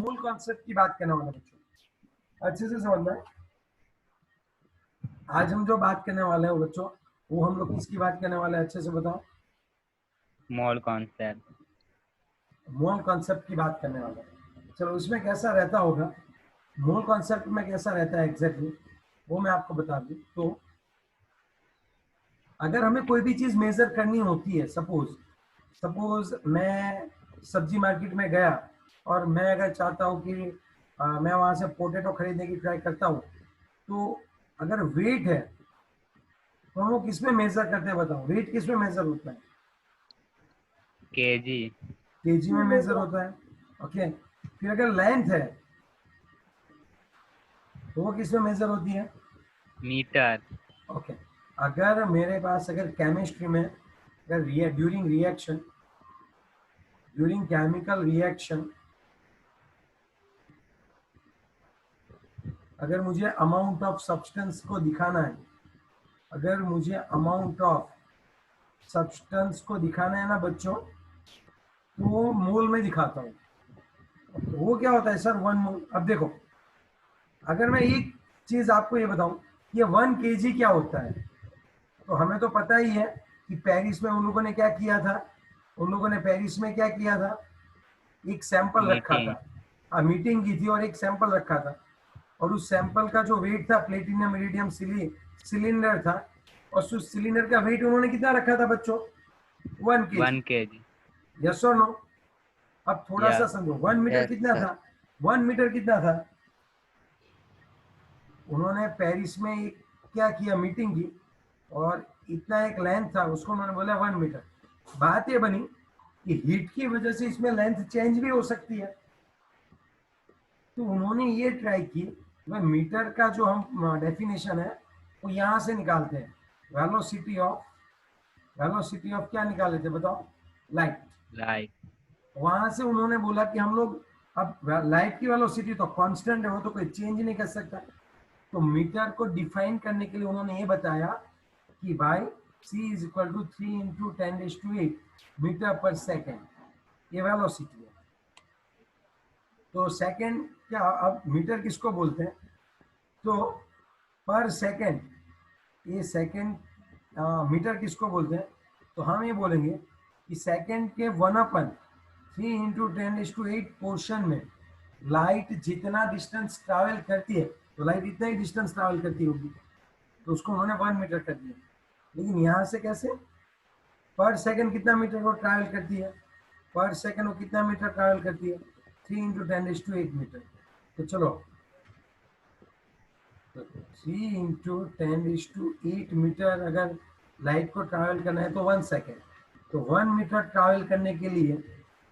मूल कॉन्सेप्ट की बात करने वाले बच्चों, अच्छे से समझना है। आज हम जो बात करने वाले हैं बच्चों, वो हम लोग किसकी बात करने वाले हैं, अच्छे से बताओ। Mole concept. मोल कॉन्सेप्ट की बात करने वाले हैं। चलो, उसमें कैसा रहता होगा, मोल कॉन्सेप्ट में कैसा रहता है एग्जैक्टली, वो मैं आपको बता दूं। तो अगर हमें कोई भी चीज मेजर करनी होती है, सपोज मैं सब्जी मार्केट में गया और मैं अगर चाहता हूँ कि मैं वहां से पोटैटो खरीदने की ट्राई करता हूँ, तो अगर वेट है तो हम लोग किसमें मेजर करते हैं, बताओ। वेट किसमें मेजर होता है? केजी। केजी में मेजर होता है। ओके, फिर अगर लेंथ है तो वो किसमें मेजर होती है? मीटर। ओके, अगर मेरे पास अगर केमिस्ट्री में अगर ड्यूरिंग केमिकल रिएक्शन अगर मुझे अमाउंट ऑफ सब्सटेंस को दिखाना है, अगर मुझे अमाउंट ऑफ सब्सटेंस को दिखाना है ना बच्चों, तो वो मोल में दिखाता हूँ। तो वो क्या होता है सर? 1 मोल। अब देखो, अगर मैं एक चीज आपको ये बताऊं, ये 1 केजी क्या होता है, तो हमें तो पता ही है कि पेरिस में उन लोगों ने क्या किया था। उन लोगों ने पेरिस में क्या किया था, एक सैंपल रखा मीटिंग। था। मीटिंग की थी और एक सैंपल रखा था, और उस सैंपल का जो वेट था, प्लेटिनम इरिडियम सिलेंडर था, और उस सिलेंडर का वेट उन्होंने कितना रखा था बच्चों? 1 केजी। 1 केजी। यस और नो? अब थोड़ा सा यस। समझो, 1 मीटर यस कितना सर। था? 1 मीटर कितना था? उन्होंने पेरिस में एक क्या किया, मीटिंग की, और इतना एक लेंथ था, उसको उन्होंने बोला 1 मीटर। बात ये बनी कि हीट की वजह से इसमें लेंथ चेंज भी हो सकती है, तो उन्होंने ये ट्राई की, वह मीटर का जो हम डेफिनेशन है वो यहाँ से निकालते हैं। वेलोसिटी ऑफ क्या निकाले थे बताओ? लाइट। लाइट। वहां से उन्होंने बोला कि हम लोग, अब लाइट की वेलोसिटी तो कांस्टेंट है, वो तो कोई चेंज नहीं कर सकता। तो मीटर को डिफाइन करने के लिए उन्होंने ये बताया कि भाई c is equal to 3 into 10⁸ meter पर सेकेंड, ये वेलोसिटी है। तो सेकेंड क्या, अब मीटर किसको बोलते हैं? तो पर सेकेंड, ये सेकेंड मीटर किसको बोलते हैं? तो हम ये बोलेंगे कि सेकेंड के 1/3 इंटू 10⁸ पोर्शन में लाइट जितना डिस्टेंस ट्रैवल करती है, तो लाइट इतना ही डिस्टेंस ट्रैवल करती होगी, तो उसको उन्होंने 1 मीटर कर दिया। लेकिन यहाँ से कैसे, पर सेकेंड कितना मीटर वो ट्रैवल करती है? पर सेकेंड वो कितना मीटर ट्रैवल करती है? 3 इंटू 10⁸ मीटर। तो चलो, तो 3 इंटू 10⁸ मीटर अगर लाइट को ट्रैवल करना है तो 1 सेकेंड। तो 1 मीटर ट्रैवल करने के लिए,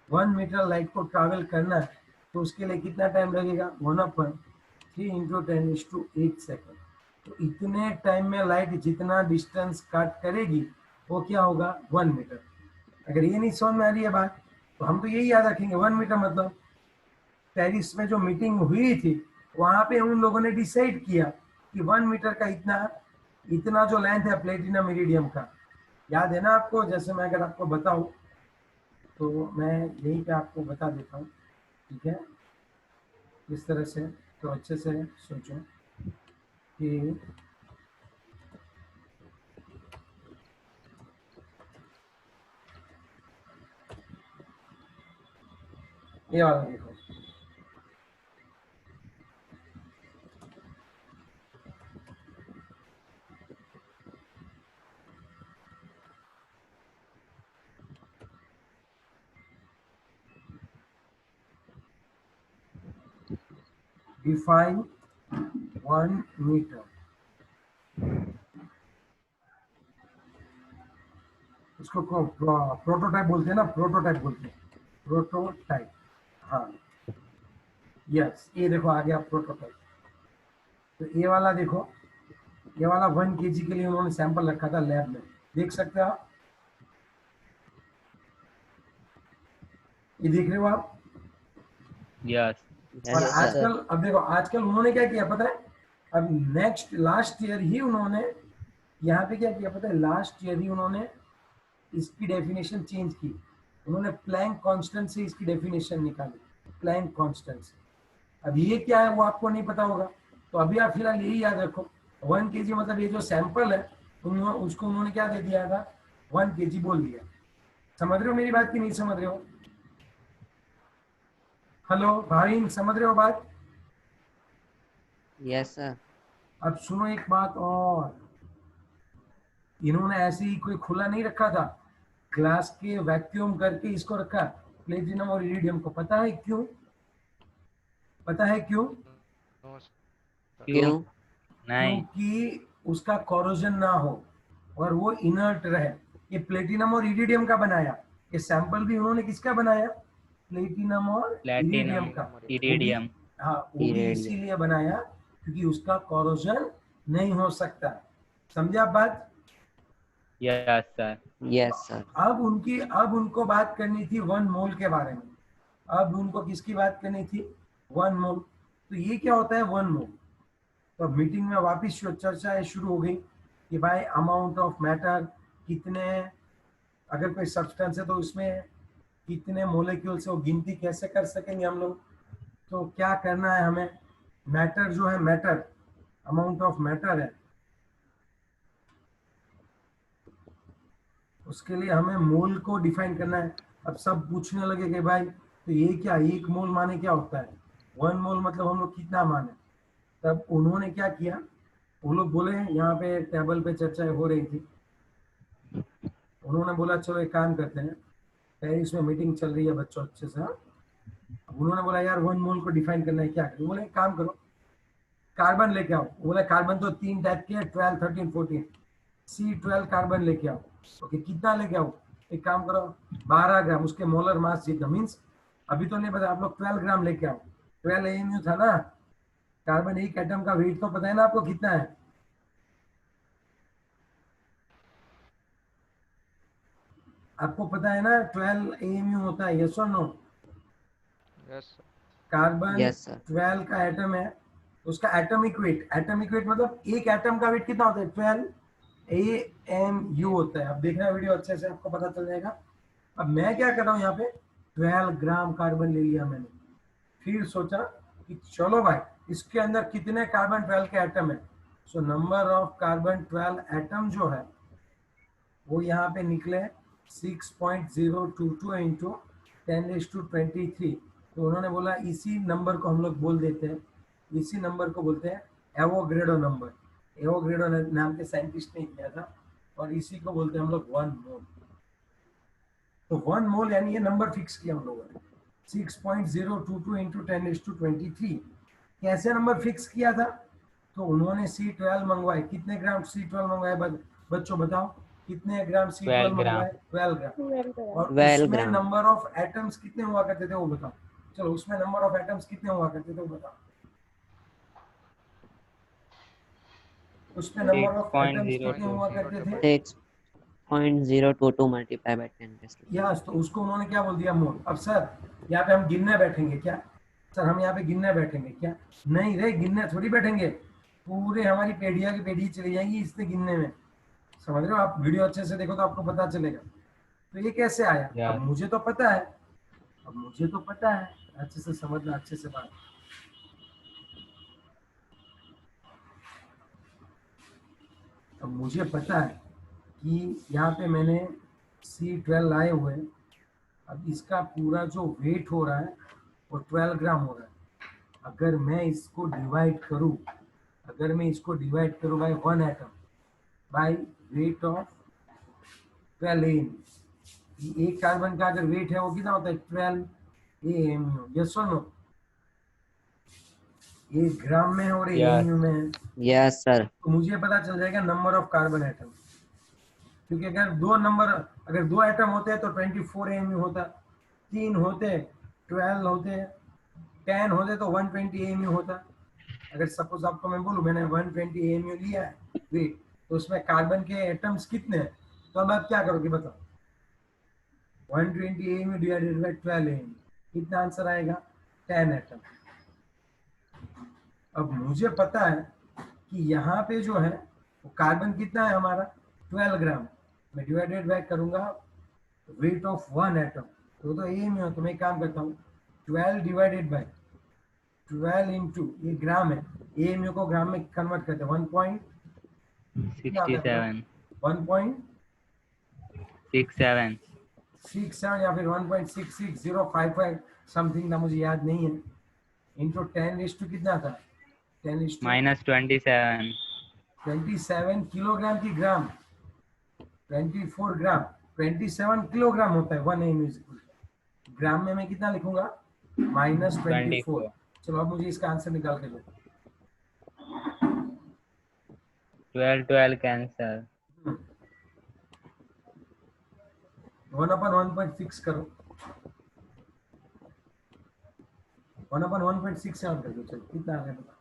1 मीटर लाइट को ट्रैवल करना है, तो उसके लिए कितना टाइम लगेगा? 1/3 इंटू 10⁸ सेकेंड। तो इतने टाइम में लाइट जितना डिस्टेंस कट करेगी वो क्या होगा? 1 मीटर। अगर ये नहीं समझ में आ रही है बात, तो हम तो यही याद रखेंगे, 1 मीटर मतलब पेरिस में जो मीटिंग हुई थी, वहां पे उन लोगों ने डिसाइड किया कि 1 मीटर का इतना जो लेंथ है प्लेटिनम इरिडियम का, याद है ना आपको? जैसे मैं अगर आपको बताऊं, तो मैं यहीं पे आपको बता देता हूँ, ठीक है? इस तरह से, तो अच्छे से सोचो कि ये वाला देखो, डिफाइन 1 मीटर। उसको प्रोटोटाइप बोलते हैं ना, प्रोटोटाइप बोलते हैं, प्रोटोटाइप। हाँ, यस, ये देखो आ गया प्रोटोटाइप। तो ये वाला देखो, ये वाला 1 केजी के लिए उन्होंने सैंपल रखा था लैब में, देख सकते हो आप? ये देख रहे हो आप? यस। और यस सर। आजकल, अब देखो आजकल उन्होंने क्या किया पता है? अब लास्ट ईयर ही उन्होंने यहाँ पे क्या किया पता है? लास्ट ईयर ही उन्होंने इसकी डेफिनेशन चेंज की। उन्होंने प्लैंक कांस्टेंट से इसकी डेफिनेशन निकाली, प्लैंक कांस्टेंट से। अब ये क्या है वो आपको नहीं पता होगा, तो अभी आप फिलहाल यही याद रखो 1 kg मतलब ये जो सैंपल है उसको उन्होंने क्या दे दिया था, 1 kg बोल दिया। समझ रहे हो मेरी बात की नहीं समझ रहे हो? हेलो भाई, समझ रहे हो बात? Yes sir. अब सुनो एक बात और, इन्होंने ऐसे ही कोई खुला नहीं रखा था, ग्लास के वैक्यूम करके इसको रखा प्लेटिनम और इरिडियम को। पता है क्यों? पता है क्यों? क्यों? नहीं। क्योंकि उसका कोरोजन ना हो और वो इनर्ट रहे। ये प्लेटिनम और इरिडियम का बनाया, ये सैंपल भी उन्होंने किसका बनाया? प्लेटिनम और इरिडियम प्लेटिनम का। वो भी, इरिडियम। हाँ वो भी इरेडियम। इसीलिए बनाया क्योंकि उसका कोरोजन नहीं हो सकता। समझे आप बात? Yes sir. Yes sir. अब उनको बात करनी थी 1 मोल के बारे में। अब उनको किसकी बात करनी थी? 1 मोल। तो ये क्या होता है 1 मोल? तो मीटिंग में वापस चर्चा शुरू हो गई कि भाई अमाउंट ऑफ मैटर कितने, अगर कोई सब्सटेंस है तो उसमें कितने मोलिक्यूल से वो गिनती कैसे कर सकेंगे हम लोग। तो क्या करना है हमें, मैटर जो है, मैटर अमाउंट ऑफ मैटर है, उसके लिए हमें मोल को डिफाइन करना है। अब सब पूछने लगे कि भाई तो ये क्या, 1 मोल माने क्या होता है, 1 मोल मतलब हम लोग कितना माने। तब उन्होंने क्या किया, वो लोग बोले, यहाँ पे टेबल पे चर्चा हो रही थी, उन्होंने बोला चलो एक काम करते हैं, पेरिस में मीटिंग चल रही है बच्चों अच्छे से, हाँ? अब उन्होंने बोला यार 1 मोल को डिफाइन करना है, क्या करें? बोले एक काम करो, कार्बन लेके आओ। बोले कार्बन तो 3 टाइप के, 12 13 14, C12 कार्बन लेके आओ। ओके, कितना लेके आओ? एक काम करो 12 ग्राम, उसके मोलर मास जितना, मीन्स अभी तो नहीं पता, आप लोग 12 ग्राम लेके आओ। 12 AMU था ना, कार्बन एक एटम का वेट तो पता है ना आपको कितना है? आपको पता है ना 12 AMU होता है, यस और no? Yes carbon yes sir. 12 का एटम है, उसका एटॉमिक वेट, एटॉमिक वेट मतलब एक एटम का वेट कितना होता है? 12 AMU होता है। अब देखना वीडियो अच्छे से, आपको पता चल जाएगा। अब मैं क्या कर रहा हूँ यहाँ पे, 12 ग्राम कार्बन ले लिया मैंने, फिर सोचा कि चलो भाई इसके अंदर कितने कार्बन 12 के एटम है। सो नंबर ऑफ कार्बन 12 एटम जो है वो यहाँ पे निकले 6.022 इंटू 10⁻23। तो उन्होंने बोला इसी नंबर को हम लोग बोल देते हैं, इसी नंबर को बोलते हैं एवोग्रेडो नंबर। एवोग्रेडो नाम के साइंटिस्ट ने किया था, और इसी को बोलते हैं हम लोग 1 मोल। तो 1 मोल यानी ये नंबर फिक्स किया हम लोगों ने, 6.022 इंटू 10⁻23। कैसे नंबर फिक्स किया था? तो उन्होंने C12 मंगवाए। कितने ग्राम C12 मंगवाए बच्चों बताओ, कितने ग्राम C12 12 ग्राम। मंगवाए? 12 ग्राम। और 12 उसमें ग्राम। नंबर ऑफ एटम्स कितने हुआ करते थे वो बताओ। चलो उसमें नंबर ऑफ एटम्स कितने हुआ करते थे वो बताओ। उसमें नंबर ऑफ एटम्स कितने हुआ करते थे? 6.022 मल्टीप्लाई बाय 10 यस, तो उसको उन्होंने क्या बोल दिया? मोल। अब सर यहाँ पे हम गिनने बैठेंगे क्या? सर हम यहाँ पे गिनने बैठेंगे क्या? नहीं रे, गिनने थोड़ी बैठेंगे, पूरे हमारी पेढ़िया की पेढ़ी चली जाएंगी इससे गिनने में। समझ रहे हो आप? वीडियो अच्छे से देखो तो आपको पता चलेगा। तो ये कैसे आया? अब यस। मुझे तो पता है, अब मुझे तो पता है, अच्छे से समझना, अच्छे से बात। अब मुझे पता है कि यहाँ पे मैंने C12 लाए हुए हैं। अब इसका पूरा जो वेट हो रहा है वो 12 ग्राम हो रहा है। अगर मैं इसको डिवाइड करूं, अगर मैं इसको डिवाइड करूं by 1 atom, by weight of 12 AMU, एक कार्बन का अगर वेट है वो कितना होता है? 12 AMU। यस और नो? ये ग्राम में है और यस। AMU में है। Yes sir. तो मुझे पता चल जाएगा नंबर ऑफ कार्बन एटम, क्योंकि अगर दो नंबर, अगर 2 एटम होते हैं तो 24 AMU होता, 3 होते 12 होते, 10 होते तो 120 AMU होता। अगर सपोज आपको मैं बोलूं मैंने 120 AMU लिया है वेट, तो उसमें कार्बन के एटम्स कितने हैं? तो अब आप क्या करोगे बताओ? 120 AMU डिवाइडेड बाय 12 AMU, कितना आंसर आएगा? 10 एटम। अब मुझे पता है कि यहाँ पे जो है वो कार्बन कितना है हमारा? 12 ग्राम। मैं डिवाइडेड बाय करूंगा वेट ऑफ 1 एटम, तो AMU है। तो मैं काम करता हूँ 12 डिवाइडेड बाय 12 इंटू, ये ग्राम है, एएमयू को ग्राम में कन्वर्ट करते हैं 67 1.67 67 या फिर 1.66055 समथिंग था, मुझे याद नहीं है, इंटू 10 रेज टू कितना था, 10 रेज टू -27 27 किलोग्राम की ग्राम, 24 ग्राम, 27 किलोग्राम होता है 1 एम, ग्राम में मैं कितना लिखूंगा, -24। 24 चलो अब मुझे इसका आंसर निकाल के दो। 12 कैंसर 1/1.6 करो, 1/1.6 से कर दो, चलो कितना आ गया बता।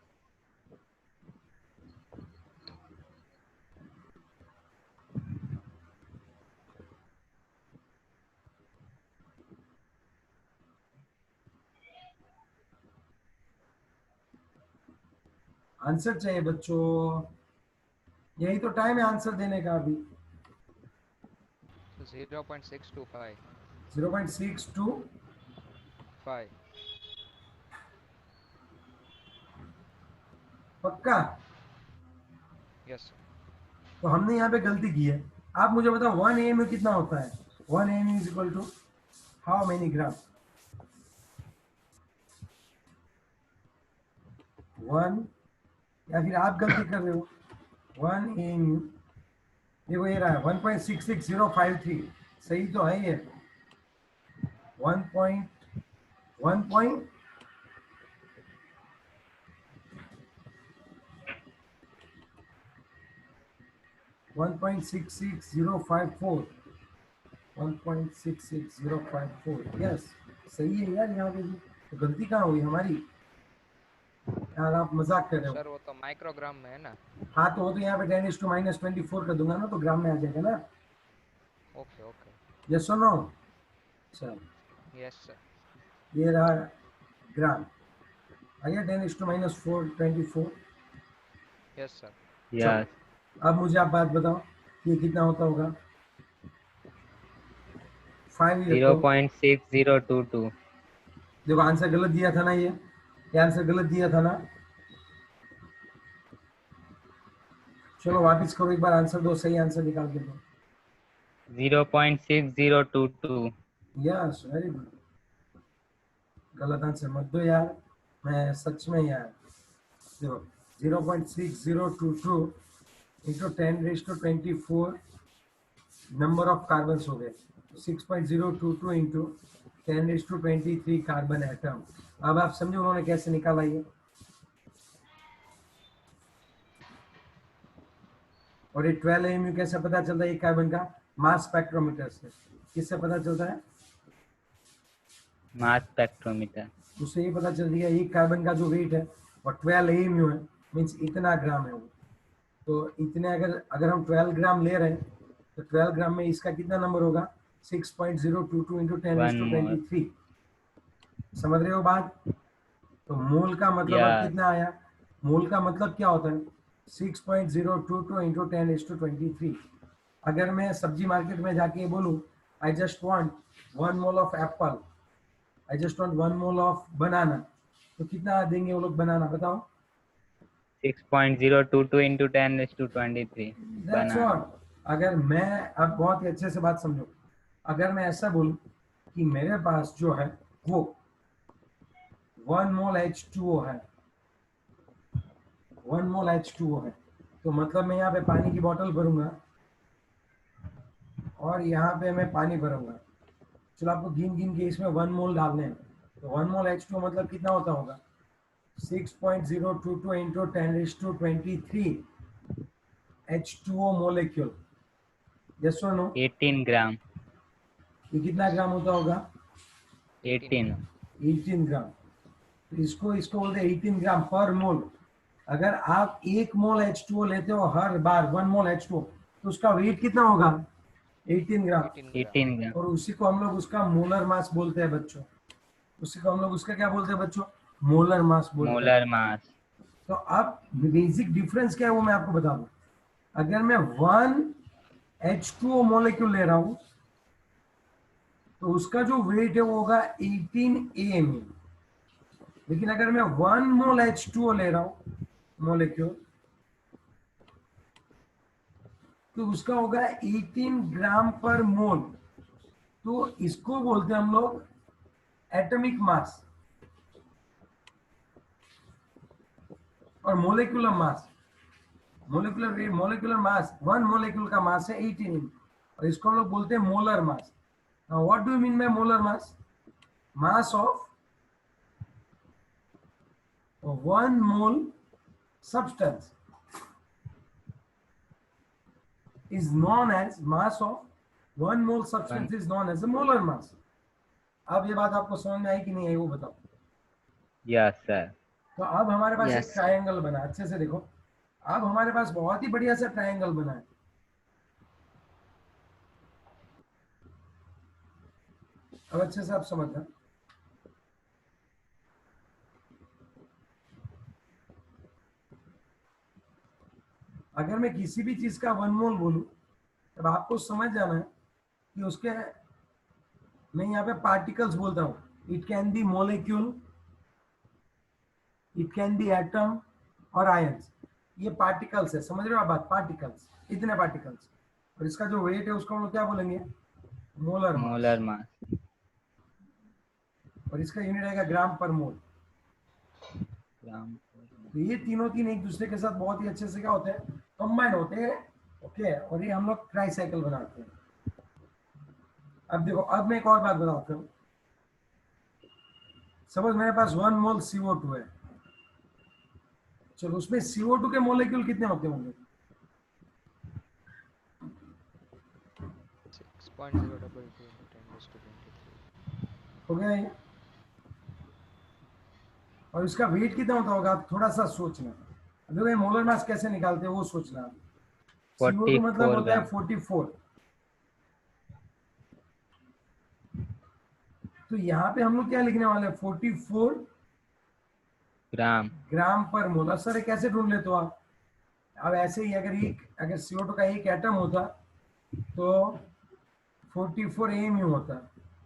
आंसर चाहिए बच्चों, यही तो टाइम है आंसर देने का अभी। 0.625 0.625 पक्का? Yes sir. तो हमने यहाँ पे गलती की है। आप मुझे बताओ 1 एम कितना होता है, 1 M is equal to how many gram, 1, या फिर आप गलती कर रहे हो, 1 एम, देखो ये रहा है 1.66053, सही तो है ये, 1.1 1.66054, 1.66054, यस सही है यार, यहाँ पे भी तो गलती कहाँ हुई हमारी यार, आप मजाक कर रहे हो। सर वो तो माइक्रोग्राम में है ना। हाँ तो वो तो यहाँ पे 10⁻24 कर दूंगा ना, तो ग्राम में आ जाएगा ना। Okay okay. यस और नो? चलो यस सर। ये रहा ग्राम, आइए 10⁻424। Yes sir. यस अब मुझे आप बात बताओ, ये कितना होता होगा, 5 ही रखो। 0.6022 देखो आंसर गलत दिया था ना, ये आंसर गलत दिया था ना। चलो वापस करो एक बार, आंसर दो, सही आंसर निकाल के दो। 0.6022 यस वेरी गुड, गलत आंसर मत दो यार, मैं सच में यार, देखो 0.6022 इंटू 10⁻24 नंबर ऑफ कार्बन हो गए, 6.022 इंटू 10⁻23 कार्बन एटम। अब आप समझो उन्होंने कैसे निकाला ये, और ये 12 AMU कैसे पता चलता है एक कार्बन का, मास स्पेक्ट्रोमीटर से। किससे पता चलता है? मास स्पेक्ट्रोमीटर। उससे ये पता चल गया एक कार्बन का जो वेट है वो 12 AMU है, मीन्स इतना ग्राम है वो। तो इतने अगर हम 12 ग्राम ले रहे हैं तो 12 ग्राम में इसका कितना नंबर होगा, 6.022 इंटू 10⁻23। समझ रहे हो बात? तो मोल का मतलब अब यस कितना आया, मोल का मतलब क्या होता है, 6.022 इंटू 10⁻23। अगर मैं सब्जी मार्केट में जाके बोलूं I just want 1 mole of Apple, I just want 1 mole of बनाना, तो कितना देंगे वो लोग बनाना, बताओ? 6.022 इंटू 10⁻23 दैट्स बनाना। व्हाट। अगर मैं, अब बहुत ही अच्छे से बात समझो, अगर मैं ऐसा बोलूं कि मेरे पास जो है वो 1 मोल H2O है, 1 मोल H2O है, तो मतलब मैं यहाँ पे पानी की बोतल भरूंगा और यहाँ पे मैं पानी भरूंगा। चलो आपको गिन गिन के इसमें 1 मोल डालने हैं, तो 1 मोल H2O मतलब कितना होता होगा, 6.022 इंटू 10⁻23 H2O मोलिक्यूल। यस और नो? 18 ग्राम। ये कितना ग्राम होता होगा, 18 18 ग्राम। तो इसको बोलते हैं 18 ग्राम पर मोल। अगर आप 1 मोल H2O लेते हो हर बार, 1 मोल H2O, तो उसका वेट कितना होगा, 18 ग्राम। 18 ग्राम। और उसी को हम लोग उसका मोलर मास बोलते हैं बच्चों, उसी को हम लोग उसका क्या बोलते हैं बच्चों, मोलर मास बोलते हैं। Molar mass. तो अब बेसिक डिफरेंस क्या है वो मैं आपको बता दूं। अगर मैं 1 H2O मॉलिक्यूल ले रहा हूं तो उसका जो वेट है वो होगा 18 AMU, लेकिन अगर मैं 1 मोल H2O ले रहा हूं मोलिक्यूल, तो उसका होगा 18 ग्राम पर मोल। तो इसको बोलते हैं हम लोग एटॉमिक मास और molecular mass. Molecular mass, 1 molecule का मास है 18, और इसको हम लोग बोलते हैं molar mass. Now what do you mean by molar mass? Mass of 1 mole substance is known as mass of 1 mole substance is known as a molar mass. अब ये बात आपको समझ में आई कि नहीं आई वो बताओ। Yes sir. तो अब हमारे पास एक Yes, sir. ट्रायंगल बना, अच्छे से देखो। अब हमारे पास बहुत ही बढ़िया सा ट्रायंगल बना है। अब अच्छे से आप समझना। अगर मैं किसी भी चीज का 1 मोल बोलूं, तब आपको समझ जाना है कि उसके, मैं यहाँ पे पार्टिकल्स बोलता हूँ। It can be molecule, it can be atom और आयंस। ये पार्टिकल्स है, समझ रहे हो आप बात? पार्टिकल्स, इतने पार्टिकल्स, और इसका जो वेट है उसको हम लोग क्या बोलेंगे? Molar mass. Molar mass. और इसका यूनिट आएगा ग्राम पर मोल। ग्राम। तो ये तीनों तीन एक दूसरे के साथ बहुत ही अच्छे से क्या होते हैं? कंबाइन होते हैं। ओके, और ये हम लोग ट्राईसाइकिल बनाते हैं। अब देखो, अब मैं एक और बात बताता हूँ। सपोज मेरे पास 1 मोल CO2 है। चलो, उसमें CO2 के मोलिक्यूल कितने होते होंगे? 6.022 into 10 raised to 23. हो गया ये? और इसका वेट कितना होता होगा? आप थोड़ा सा सोचना। देखो, ये मोलर मास कैसे निकालते हैं वो सोचना। CO2 मतलब 44 होता है ग्राम। 44। तो यहाँ पे हम लोग क्या लिखने वाले हैं? 44 ग्राम। ग्राम पर मोल। अब सर ये कैसे ढूंढ लेते हो आप? अब ऐसे ही, अगर CO2 का एक एटम होता तो 44 AMU होता।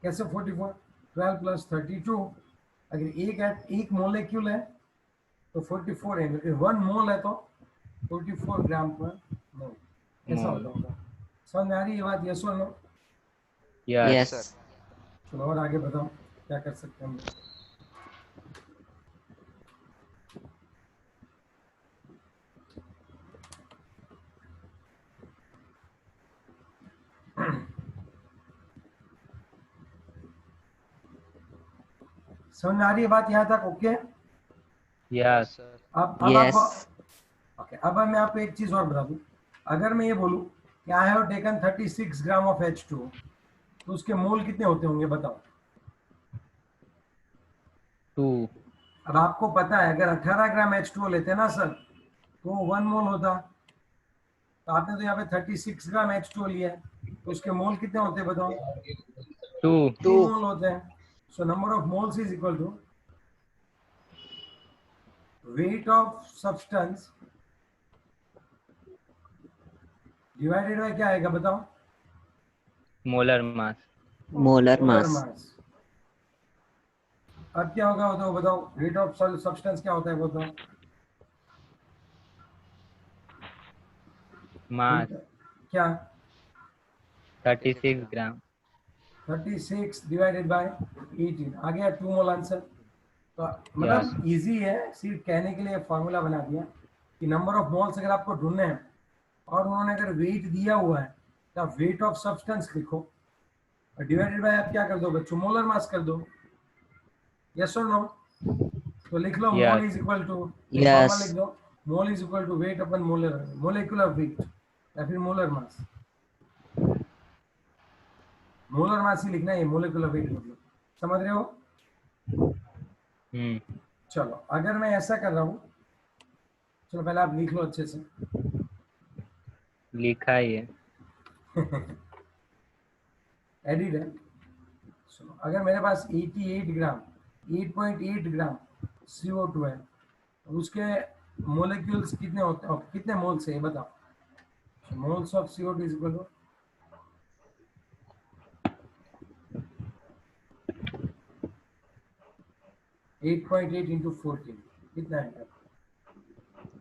कैसे 44? 12 + 32। अगर एक मोलिक्यूल है तो 44 AMU, अगर 1 मोल है तो 44 ग्राम पर मोल। ऐसा मोल। होता होगा। समझ में आ रही है ये बात? यस और नो? यस। Yes. Sir. चलो और आगे बताओ क्या कर सकते हैं हम लोग। समझ में आ रही है बात यहाँ तक? ओके। Yes, yes. sir. अब Yes. आप, ओके, अब मैं आपको एक चीज और बता दूं। अगर मैं ये बोलूं कि I have taken 36 gram of H2O, तो उसके मोल कितने होते होंगे बताओ? 2। अब आपको पता है, अगर 18 ग्राम H2O लेते ना सर, तो 1 मोल होता। तो आपने तो यहाँ पे 36 ग्राम H2O लिया है, तो उसके मोल कितने होते हैं बताओ? 2। 2 मोल होते हैं। So number of moles is equal to weight of substance divided by क्या आएगा बताओ? Molar mass. Molar molar mass. Mass. अब क्या होगा बताओ? बताओ वेट ऑफ सब्सटेंस क्या होता है बताओ? मास क्या? 36 ग्राम। 36 डिवाइडेड बाय 18 आ गया 2 मोल आंसर। तो यस। मतलब इजी है, सिर्फ कहने के लिए फॉर्मूला बना दिया कि नंबर ऑफ मोल्स अगर आपको ढूंढने हैं और उन्होंने अगर वेट दिया हुआ है तो आप वेट ऑफ सब्सटेंस लिखो और डिवाइडेड बाय आप क्या कर दो बच्चों? मोलर मास कर दो। यस और नो? तो लिख लो mole yes. Is equal to, formula लिख Yes. दो, mole is equal to weight upon molar molecular weight या फिर मोलर मास। मोलर मास ही लिखना है, मोलिकुलर वेट मतलब। समझ रहे हो? चलो, अगर मैं ऐसा कर रहा हूँ, चलो पहले आप लिख लो अच्छे से। लिखा ही है। एडिड है। सुनो, अगर मेरे पास 88 ग्राम 8.8 ग्राम CO2 है, तो उसके मोलिक्यूल्स कितने होते हैं? कितने मोल्स है ये बताओ? Moles of CO2 is equal to, 8.8 into 14 कितना है?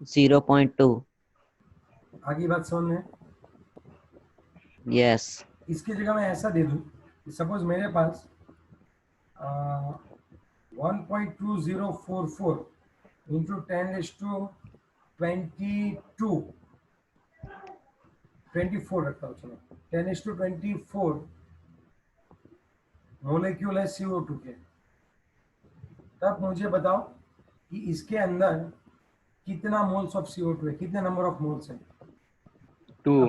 0.2. आगे बात समझ में? Yes. इसकी जगह मैं ऐसा दे दूं कि सपोज मेरे पास 1.2044 इंटू 10⁻²2 24 रखता हूँ, चलो 10⁻24 मोलिक्यूल है CO2 के। तब मुझे बताओ कि इसके अंदर कितना मोल्स ऑफ CO2 है, कितने नंबर ऑफ मोल्स है? 2.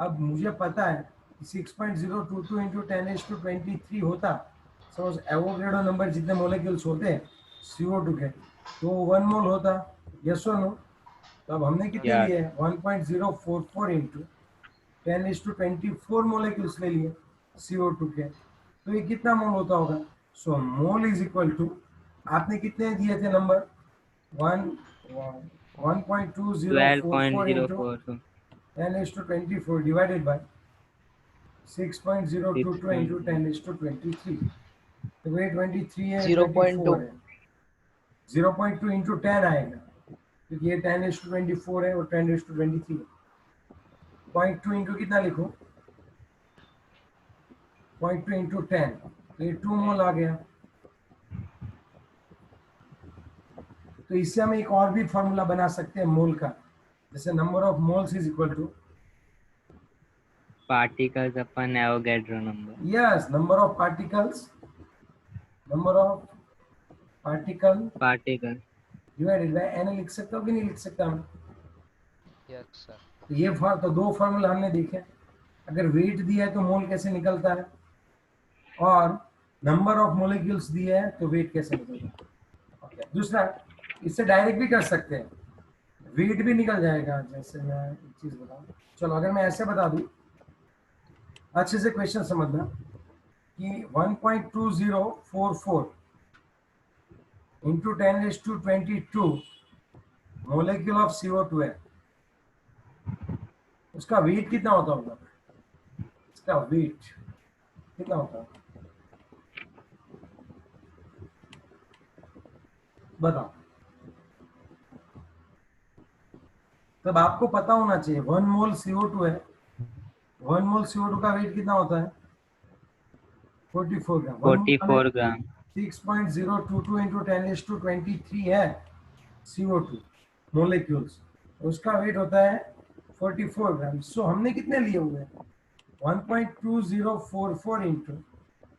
अब मुझे पता है कि 6.022 इंटू 10⁻23 होता, सपोज एवोगैड्रो नंबर जितने मोलिक्यूल्स होते हैं CO2 के, तो 1 मोल होता। यस और नो? तो अब हमने कितने Yes. लिए? 1.044 इंटू 10⁻24 मोलिक्यूल्स ले लिए CO2 के, तो ये कितना मोल होता होगा? सो मोल इज इक्वल टू, आपने कितने दिए थे number? 1.2044 into 12.04. 10⁻24 divided by 6.022 into 6.0. 10⁻23, तो ये 23 है, 0.2 24 है। 0.2 इंटू 10 आएगा क्योंकि ये 10⁻24 है और 10⁻23 है। 0.2 इंटू कितना लिखो? 0.2 इंटू 10, तो ये 2 मोल आ गया। तो इससे हम एक और भी फॉर्मूला बना सकते हैं मोल का, जैसे number of moles is equal to, Particles upon Avogadro number. यस, number of particle Particle. Divided by N. लिख सकता हूँ कि नहीं लिख सकता मैं? yes sir तो ये तो दो फॉर्मूला हमने देखे। अगर वेट दिया है तो मोल कैसे निकलता है, और नंबर ऑफ मोलिक्यूल्स दिया है तो वेट कैसे निकलता है। ओके, दूसरा इससे डायरेक्ट भी कर सकते हैं, वेट भी निकल जाएगा। जैसे मैं एक चीज बताऊं, चलो अगर मैं ऐसे बता दूं, अच्छे से क्वेश्चन समझना कि 1.2044 इंटू 10⁻22 मोलिक्यूल ऑफ CO2 है, उसका वेट कितना होता होगा? इसका वेट कितना होता है बताओ? तब आपको पता होना चाहिए 1 मोल CO2 है, 1 मोल CO2 का वेट कितना होता है? 44 ग्राम। 44 gram. 6.022 इंटू 10⁻23 है CO2 मोलिक्यूल्स, उसका वेट होता है 44 ग्राम। सो हमने कितने लिए हुए? 1.2044 इंटू,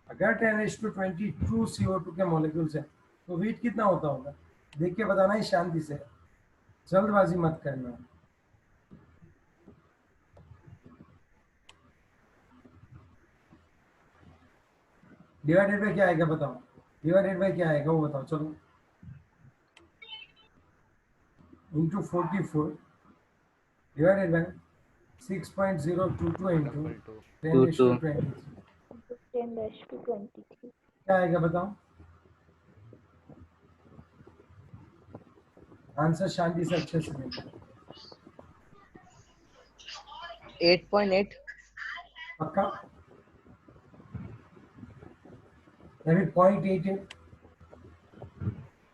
अगर 10⁻22 CO2 के मोलिक्यूल्स है तो वेट कितना होता होगा? देख के बताना है शांति से, जल्दबाजी मत करना। डिवाइडेड बाय क्या आएगा बताओ? डिवाइडेड बाय क्या आएगा वो बताओ, चलो। इंटू 44 डिवाइडेड बाय 6.022 इंटू 10⁻23 10⁻23 क्या आएगा बताओ? आंसर शांति से अच्छे से देना। 8.8 पक्का? यानी 0.88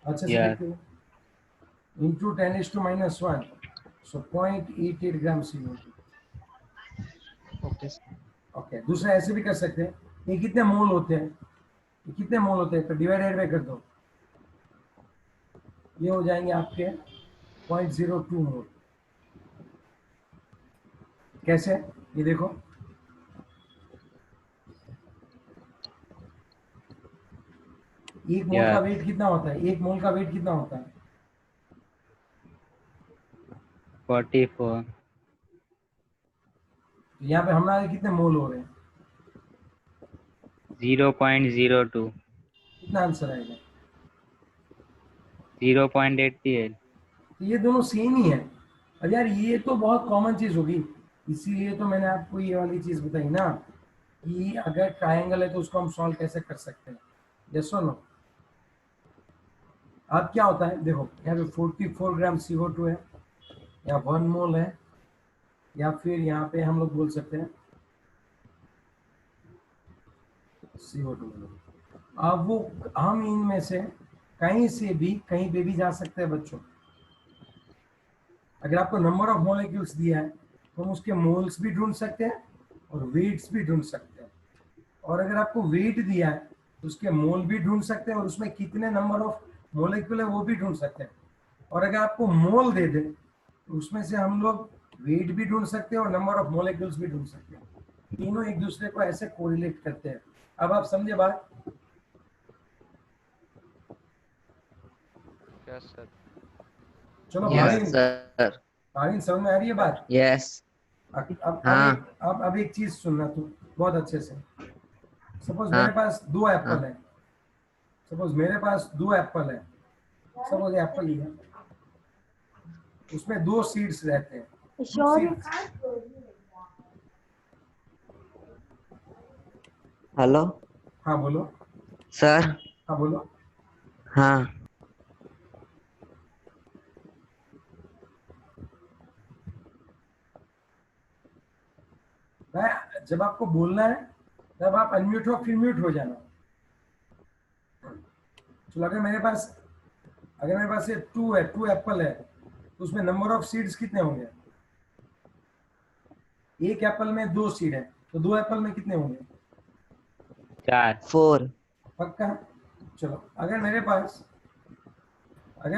अच्छे से Yes. देखते हो, इंटू 10⁻−1, सो 0.88 ग्राम CO2। okay ओके, दूसरा ऐसे भी कर सकते हैं, ये कितने मोल होते हैं, ये कितने मोल होते हैं, तो डिवाइडेड बाय कर दो, ये हो जाएंगे आपके 0.02 मोल। कैसे? ये देखो, एक मोल का Yeah. वेट कितना होता है? एक मोल का वेट कितना होता है? 44. तो यहाँ पे हमारे कितने मोल हो रहे हैं? 0.02. कितना आंसर आएगा? 0.88. तो ये दोनों सेम ही है। अब यार ये तो बहुत कॉमन चीज होगी, इसीलिए तो मैंने आपको ये वाली चीज बताई ना कि अगर ट्रायंगल है तो उसको हम सॉल्व कैसे कर सकते हैं। यस और नो? अब क्या होता है देखो, यहाँ पे 44 ग्राम CO2 है, या 1 मोल है, या फिर यहाँ पे हम लोग बोल सकते हैं CO2। अब वो हम इनमें से कहीं से भी कहीं पे भी जा सकते हैं बच्चों। अगर आपको नंबर ऑफ मॉलिक्यूल्स दिया है तो हम उसके मोल्स भी ढूंढ सकते हैं और वेट्स भी ढूंढ सकते हैं। और अगर आपको वेट दिया है तो उसके मोल भी ढूंढ सकते हैं और उसमें कितने नंबर ऑफ मॉलिक्यूल है वो भी ढूंढ सकते हैं। और अगर आपको मोल दे दे तो उसमें से हम लोग वेट भी ढूंढ सकते हैं और नंबर ऑफ मॉलिक्यूल्स भी ढूंढ सकते हैं। तीनों एक दूसरे को ऐसे कोरिलेट करते हैं। अब आप समझे बात? Yes sir. चलो यस भाविन, सर। भाविन समझ में आ रही है बात? यस। हाँ अब एक चीज सुनना तू बहुत अच्छे से। सपोज हाँ मेरे पास दो एप्पल हाँ है। सपोज मेरे पास दो एप्पल है। सपोज एप्पल ही है, उसमें दो सीड्स रहते हैं। सीड्स। हेलो हाँ बोलो। सर। हाँ बोलो। हाँ मैं जब आपको बोलना है तब आप अनम्यूट हो फिर म्यूट हो जाना। चलो अगर मेरे पास ये टू एप्पल है तो उसमें नंबर ऑफ सीड्स कितने होंगे? एक एप्पल में दो सीड है तो दो एप्पल में कितने होंगे? 4। 4। पक्का? चलो अगर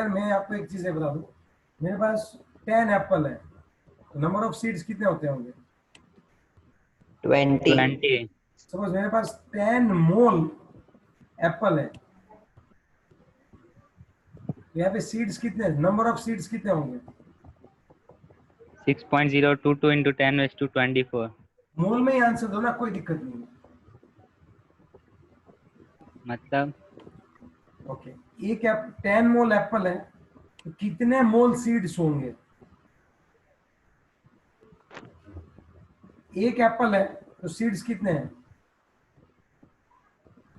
मैं आपको एक चीज बता दूं, मेरे पास 10 एप्पल है तो नंबर ऑफ सीड्स कितने होते होंगे? 20। 20। सपोज मेरे पास 10 मोल एप्पल है तो यहाँ पे सीड्स कितने, नंबर ऑफ सीड्स कितने होंगे? 6.022 into 10⁻²4। मोल में ही आंसर दो ना, कोई दिक्कत नहीं है। मतलब ओके, 10 मोल एप्पल है तो कितने मोल सीड्स होंगे? एक एप्पल है तो सीड्स कितने हैं?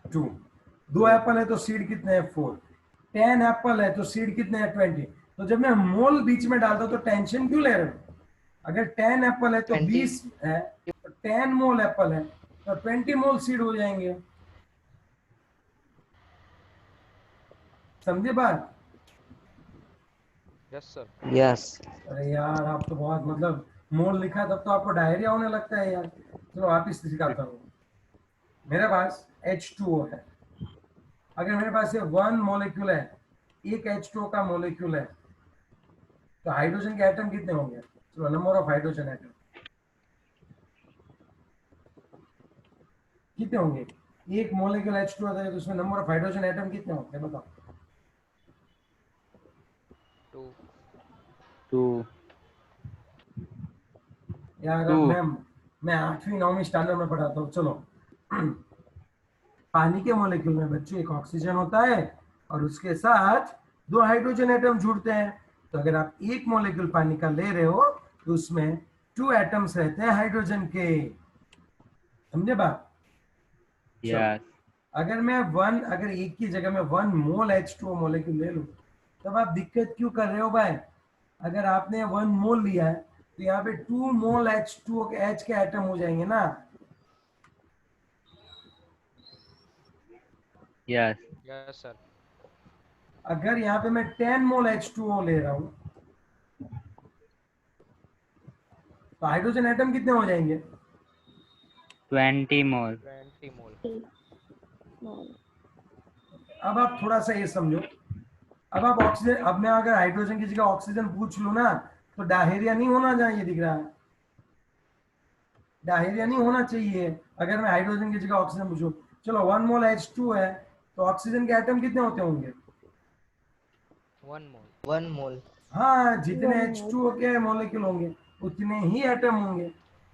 2। दो एप्पल है तो सीड कितने हैं? 4। 10 एप्पल है तो सीड कितने हैं? 20। तो जब मैं मोल बीच में डालता हूं तो टेंशन क्यों ले रहे हो? अगर 10 एप्पल है तो 20। 20 है, तो 10 मोल एप्पल है तो 20 मोल सीड हो जाएंगे। समझे बात? Yes sir. यस। अरे यार आप तो बहुत मतलब, मोल लिखा तब तो आपको डायरिया होने लगता है यार। चलो आप ही सिखाता हूँ। मेरे पास H2O है। अगर मेरे पास ये 1 मॉलिक्यूल है, एक H2O का मॉलिक्यूल है, तो हाइड्रोजन के एटम कितने होंगे? चलो नंबर ऑफ हाइड्रोजन एटम कितने होंगे? एक मॉलिक्यूल H2O है तो उसमें नंबर ऑफ हाइड्रोजन एटम कितने होंगे बताओ? 2। 2। यार अब 2। मैं 8वीं 9वीं स्टैंडर्ड में पढ़ाता हूँ। चलो पानी के मॉलिक्यूल में बच्चों एक ऑक्सीजन होता है और उसके साथ दो हाइड्रोजन एटम जुड़ते हैं। तो अगर आप एक मॉलिक्यूल पानी का ले रहे हो तो उसमें 2 एटम्स रहते हैं हाइड्रोजन के। समझे बात? चलो यस। अगर एक की जगह में 1 मोल H2O मॉलिक्यूल ले लूं तब आप दिक्कत क्यों कर रहे हो भाई? अगर आपने 1 मोल लिया है तो यहाँ पे 2 मोल H2O के H के एटम हो जाएंगे ना। यस। Yes sir. अगर यहाँ पे मैं 10 मोल H2O ले रहा हूं तो हाइड्रोजन एटम कितने हो जाएंगे? 20 मोल। 20 मोल। अब आप थोड़ा सा ये समझो। अब मैं अगर हाइड्रोजन की जगह ऑक्सीजन पूछ लूं ना तो डायरिया नहीं होना चाहिए, दिख रहा है डायरिया यस नहीं सर। होना चाहिए अगर मैं हाइड्रोजन की जगह ऑक्सीजन पूछूं। चलो 1 मोल H2 है तो ऑक्सीजन के एटम कितने होते होंगे? 1 मोल। 1 मोल। हाँ, जितने H2O के मॉलिक्यूल होंगे उतने ही एटम होंगे।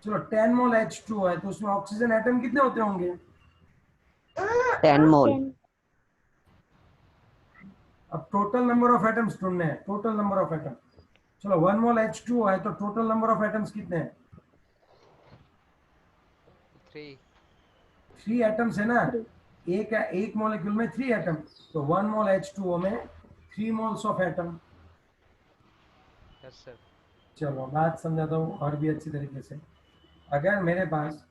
चलो 10 मोल H2 है तो उसमें ऑक्सीजन एटम कितने होते होंगे? 10 मोल। अब टोटल नंबर ऑफ एटम्स ढूंढने हैं, टोटल नंबर ऑफ एटम। चलो 1 मोल H2 है तो टोटल नंबर ऑफ एटम्स कितने हैं? 3। 3 एटम्स है ना। एक मॉलिक्यूल में 3 एटम, तो 1 मोल H2O में 3 moles of atom. Yes sir. चलो बात समझाता हूँ और भी अच्छी तरीके से। अगर मेरे पास,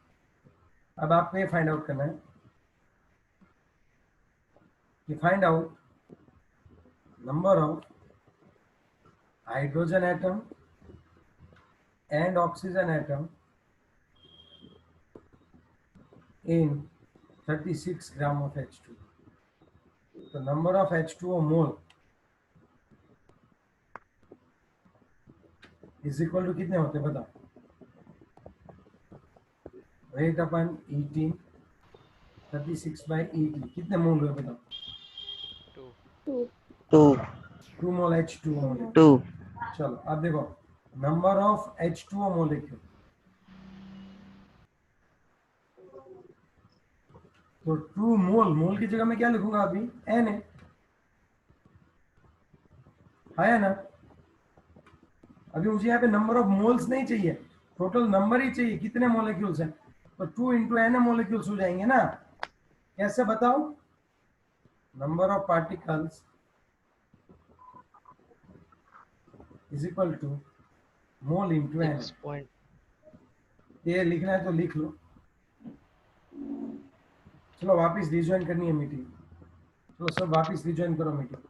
अब आपको ये फाइंड आउट करना है कि find out number of hydrogen atom and oxygen atom in 36 gram of H2. The number of H2O mole is equal to कितने होते हैं बताओ? Weight अपन 18, 36 by 80 कितने मोल हुए बताओ? 2 2 मोल H2O मोल. 2 चलो अब देखो नंबर ऑफ H2O मोलिक्यूल. तो 2 मोल की जगह मैं क्या लिखूंगा अभी? N है ना? अभी मुझे यहाँ पे नंबर ऑफ मोल्स नहीं चाहिए, टोटल नंबर ही चाहिए कितने मोलिक्यूल्स हैं. तो 2 into N मोलिक्यूल्स हो जाएंगे ना. कैसे बताओ? Number of particles is equal to mole into N. 6 ये लिखना है तो लिख लो. चलो वापस रिज्वाइन करनी है मीटिंग. चलो सब वापस रिज्वाइन करो मीटिंग.